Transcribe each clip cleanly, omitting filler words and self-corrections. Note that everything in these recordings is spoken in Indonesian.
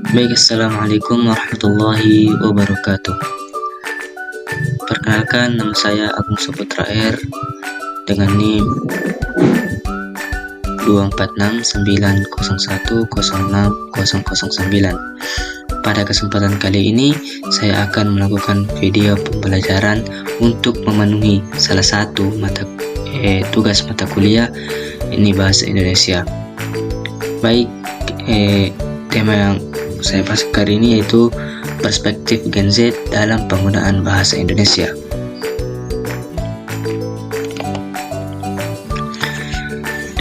Baik, Assalamualaikum warahmatullahi wabarakatuh. Perkenalkan, nama saya Agung Saputra R dengan NIM 24690106009. Pada kesempatan kali ini, saya akan melakukan video pembelajaran untuk memenuhi salah satu tugas mata kuliah ini bahasa Indonesia. Baik, tema yang saya bahas kali ini yaitu perspektif Gen Z dalam penggunaan bahasa Indonesia.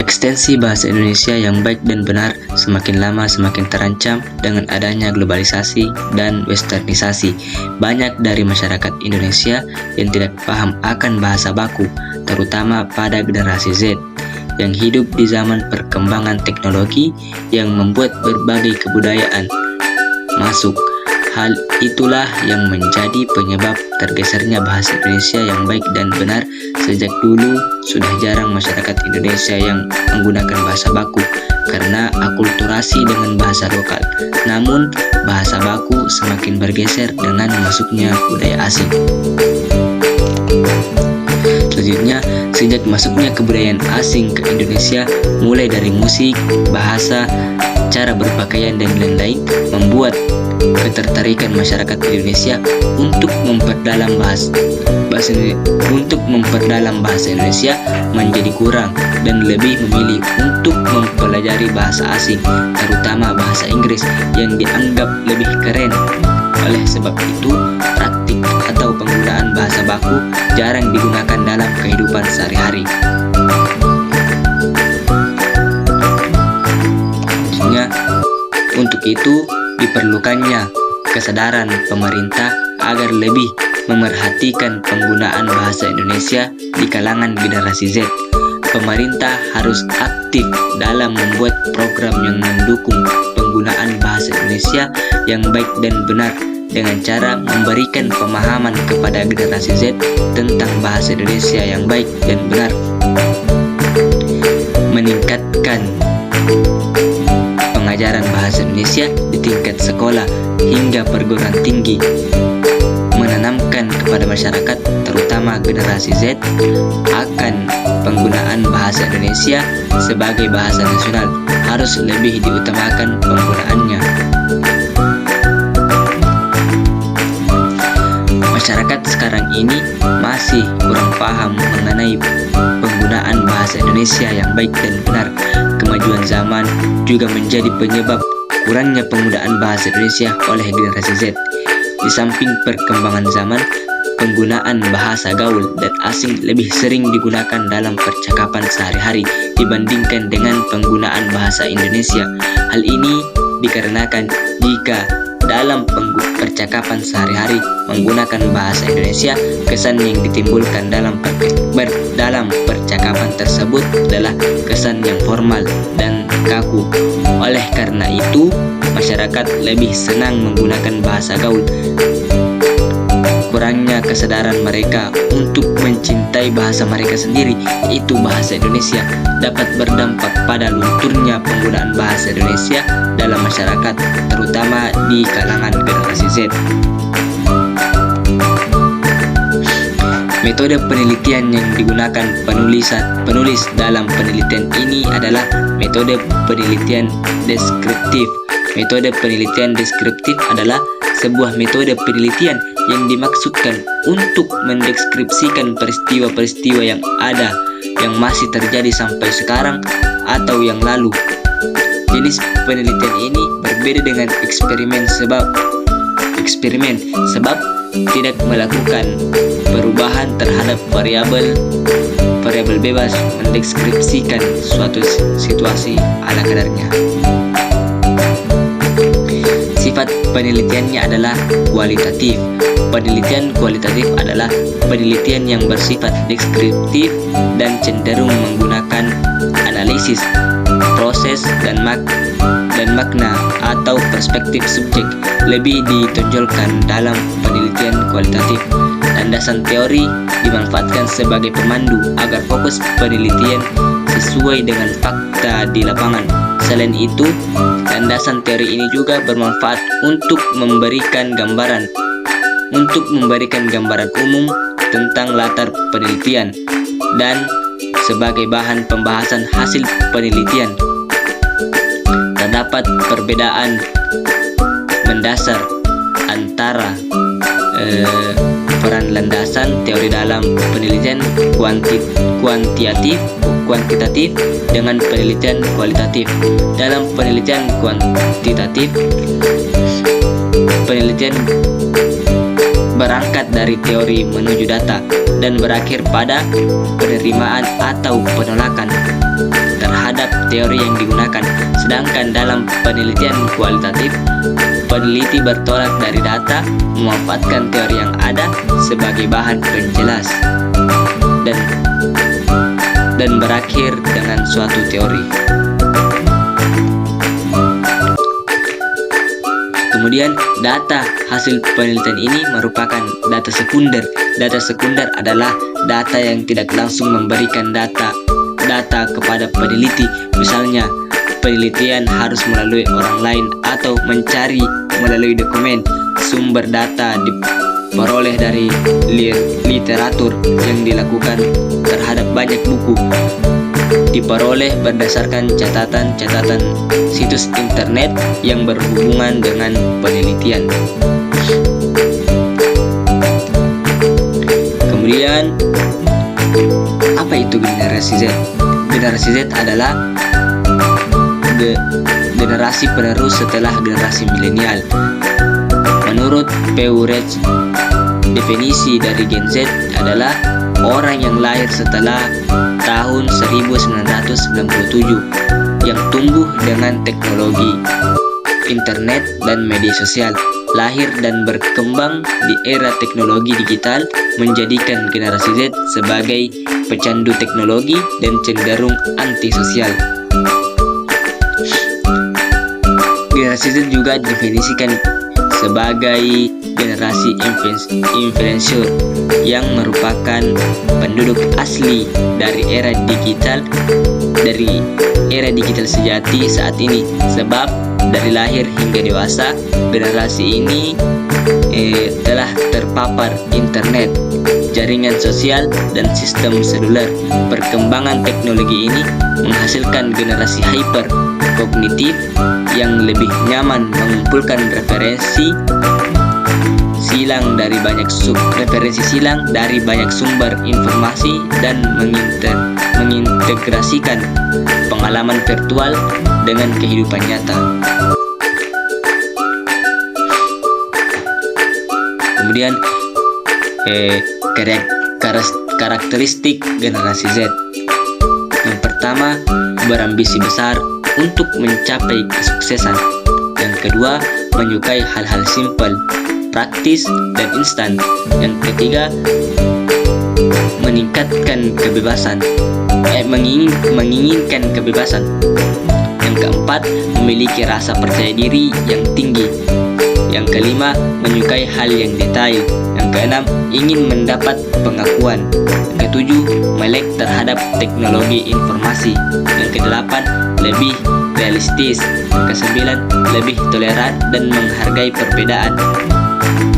Ekstensi bahasa Indonesia yang baik dan benar semakin lama semakin terancam dengan adanya globalisasi dan westernisasi. Banyak dari masyarakat Indonesia yang tidak paham akan bahasa baku, terutama pada generasi Z yang hidup di zaman perkembangan teknologi yang membuat berbagai kebudayaan masuk. Hal itulah yang menjadi penyebab tergesernya bahasa Indonesia yang baik dan benar. Sejak dulu sudah jarang masyarakat Indonesia yang menggunakan bahasa baku karena akulturasi dengan bahasa lokal. Namun bahasa baku semakin bergeser dengan masuknya budaya asing. Selanjutnya, sejak masuknya kebudayaan asing ke Indonesia, mulai dari musik, bahasa, cara berpakaian dan lain-lain, membuat ketertarikan masyarakat Indonesia untuk memperdalam bahasa Indonesia menjadi kurang dan lebih memilih untuk mempelajari bahasa asing, terutama bahasa Inggris yang dianggap lebih keren. Oleh sebab itu, praktik atau penggunaan bahasa baku jarang digunakan dalam kehidupan sehari-hari. Untuk itu diperlukannya kesadaran pemerintah agar lebih memerhatikan penggunaan bahasa Indonesia di kalangan generasi Z. Pemerintah harus aktif dalam membuat program yang mendukung penggunaan bahasa Indonesia yang baik dan benar dengan cara memberikan pemahaman kepada generasi Z tentang bahasa Indonesia yang baik dan benar, meningkatkan pengajaran bahasa Indonesia di tingkat sekolah hingga perguruan tinggi, menanamkan kepada masyarakat terutama generasi Z akan penggunaan bahasa Indonesia sebagai bahasa nasional, harus lebih diutamakan penggunaannya. Masyarakat sekarang ini masih kurang paham mengenai penggunaan bahasa Indonesia yang baik dan benar. Kemajuan zaman juga menjadi penyebab kurangnya penggunaan bahasa Indonesia oleh generasi Z. Di samping perkembangan zaman, penggunaan bahasa gaul dan asing lebih sering digunakan dalam percakapan sehari-hari dibandingkan dengan penggunaan bahasa Indonesia. Hal ini dikarenakan jika dalam percakapan sehari-hari menggunakan bahasa Indonesia, kesan yang ditimbulkan dalam percakapan tersebut adalah kesan yang formal dan kaku. Oleh karena itu, masyarakat lebih senang menggunakan bahasa gaul. Kurangnya kesadaran mereka untuk mencintai bahasa mereka sendiri, yaitu bahasa Indonesia, dapat berdampak pada lunturnya penggunaan bahasa Indonesia dalam masyarakat, terutama di kalangan generasi Z. Metode penelitian yang digunakan penulis dalam penelitian ini adalah metode penelitian deskriptif. Metode penelitian deskriptif adalah sebuah metode penelitian yang dimaksudkan untuk mendeskripsikan peristiwa-peristiwa yang ada, yang masih terjadi sampai sekarang atau yang lalu. Jenis penelitian ini berbeda dengan eksperimen sebab tidak melakukan perubahan terhadap variabel bebas, mendeskripsikan suatu situasi ala kadarnya. Sifat penelitiannya adalah kualitatif. Penelitian kualitatif adalah penelitian yang bersifat deskriptif dan cenderung menggunakan analisis, proses, dan makna atau perspektif subjek. Lebih ditonjolkan dalam penelitian kualitatif. Landasan teori dimanfaatkan sebagai pemandu agar fokus penelitian sesuai dengan fakta di lapangan. Selain itu, landasan teori ini juga bermanfaat untuk memberikan gambaran umum tentang latar penelitian dan sebagai bahan pembahasan hasil penelitian. Terdapat perbedaan mendasar antara peran landasan teori dalam penelitian kuantitatif dengan penelitian kualitatif. Dalam penelitian kuantitatif, penelitian berangkat dari teori menuju data dan berakhir pada penerimaan atau penolakan terhadap teori yang digunakan. Sedangkan dalam penelitian kualitatif, peneliti bertolak dari data, memanfaatkan teori yang ada sebagai bahan penjelas dan berakhir dengan suatu teori. Kemudian, data hasil penelitian ini merupakan data sekunder. Data sekunder adalah data yang tidak langsung memberikan data kepada peneliti. Misalnya, penelitian harus melalui orang lain atau mencari melalui dokumen. Sumber data diperoleh dari literatur yang dilakukan terhadap banyak buku. Diperoleh berdasarkan catatan-catatan situs internet yang berhubungan dengan penelitian. Kemudian, apa itu generasi Z? Generasi Z adalah generasi penerus setelah generasi milenial. Menurut Pew Reich, definisi dari Gen Z adalah orang yang lahir setelah tahun 1997 yang tumbuh dengan teknologi internet dan media sosial. Lahir dan berkembang di era teknologi digital menjadikan generasi Z sebagai pecandu teknologi dan cenderung antisosial. Generasi Z juga didefinisikan sebagai generasi influencer yang merupakan penduduk asli dari era digital sejati saat ini. Sebab dari lahir hingga dewasa, generasi ini telah terpapar internet, jaringan sosial, dan sistem seluler. Perkembangan teknologi ini menghasilkan generasi hyper kognitif yang lebih nyaman mengumpulkan referensi silang dari banyak sumber informasi dan mengintegrasikan pengalaman virtual dengan kehidupan nyata. Kemudian karakteristik generasi Z. Yang pertama, berambisi besar untuk mencapai kesuksesan. Yang kedua, menyukai hal-hal simpel, praktis, dan instan. Yang ketiga, menginginkan kebebasan. Yang keempat, memiliki rasa percaya diri yang tinggi. Yang kelima, menyukai hal yang detail. Yang keenam, ingin mendapat pengakuan. Yang ketujuh, melek terhadap teknologi informasi. Yang kedelapan, lebih realistis. Yang kesembilan, lebih toleran dan menghargai perbedaan.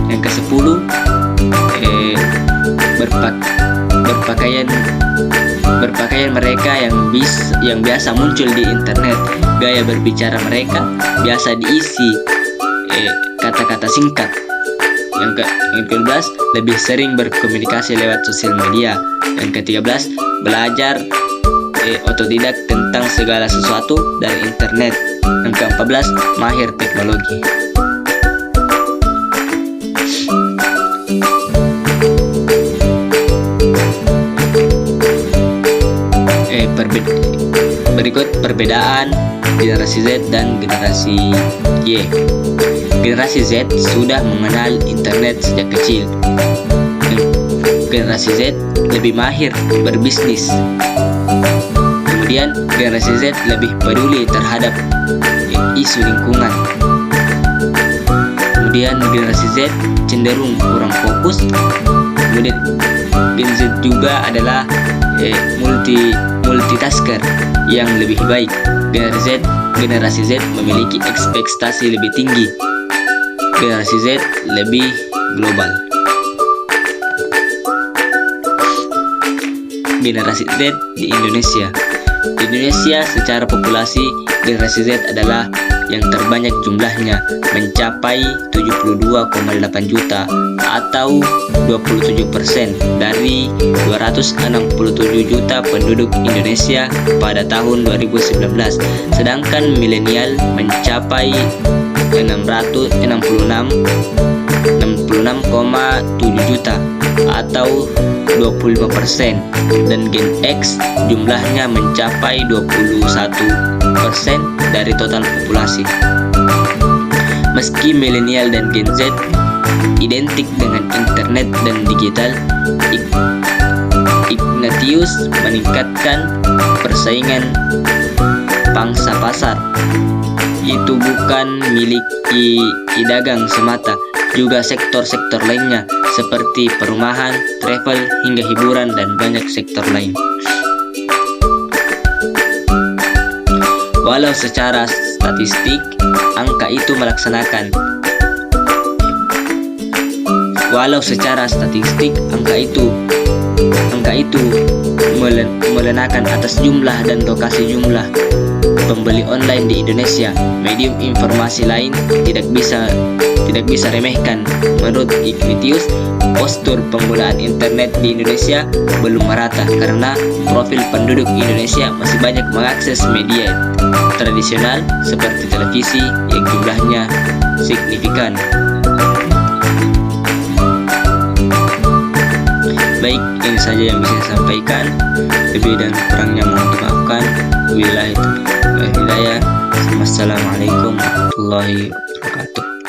Yang kesepuluh, berpakaian mereka yang biasa muncul di internet. Gaya berbicara mereka biasa diisi kata-kata singkat. Yang ke-12, lebih sering berkomunikasi lewat sosial media. Yang ke-13, belajar otodidak tentang segala sesuatu dari internet. Yang ke-14, mahir teknologi. Berikut perbedaan generasi Z dan generasi Y. Generasi Z sudah mengenal internet sejak kecil. Generasi Z lebih mahir berbisnis. Kemudian generasi Z lebih peduli terhadap isu lingkungan. Kemudian generasi Z cenderung kurang fokus. Kemudian Gen Z juga adalah multi multitasker yang lebih baik. Generasi Z memiliki ekspektasi lebih tinggi. Generasi Z lebih global. Generasi Z di Indonesia. Di Indonesia secara populasi, generasi Z adalah yang terbanyak jumlahnya, mencapai 72,8 juta atau 27% dari 267 juta penduduk Indonesia pada tahun 2019. Sedangkan milenial mencapai 66,7 juta atau 25%, dan Gen X jumlahnya mencapai 21% dari total populasi. Meski milenial dan Gen Z identik dengan internet dan digital, Ignatius meningkatkan persaingan pangsa pasar. Itu bukan milik pedagang semata, juga sektor-sektor lainnya seperti perumahan, travel, hingga hiburan, dan banyak sektor lain. Walau secara statistik angka itu melenakan atas jumlah dan lokasi jumlah pembeli online di Indonesia. Medium informasi lain tidak bisa remehkan. Menurut Ignatius, postur penggunaan internet di Indonesia belum merata karena profil penduduk Indonesia masih banyak mengakses media tradisional seperti televisi yang jumlahnya signifikan. Baik, ini saja yang bisa saya sampaikan. Lebih dan kurangnya mohon dimaafkan. Wabillahi taufiq wal hidayah. Wassalamualaikum warahmatullahi wabarakatuh.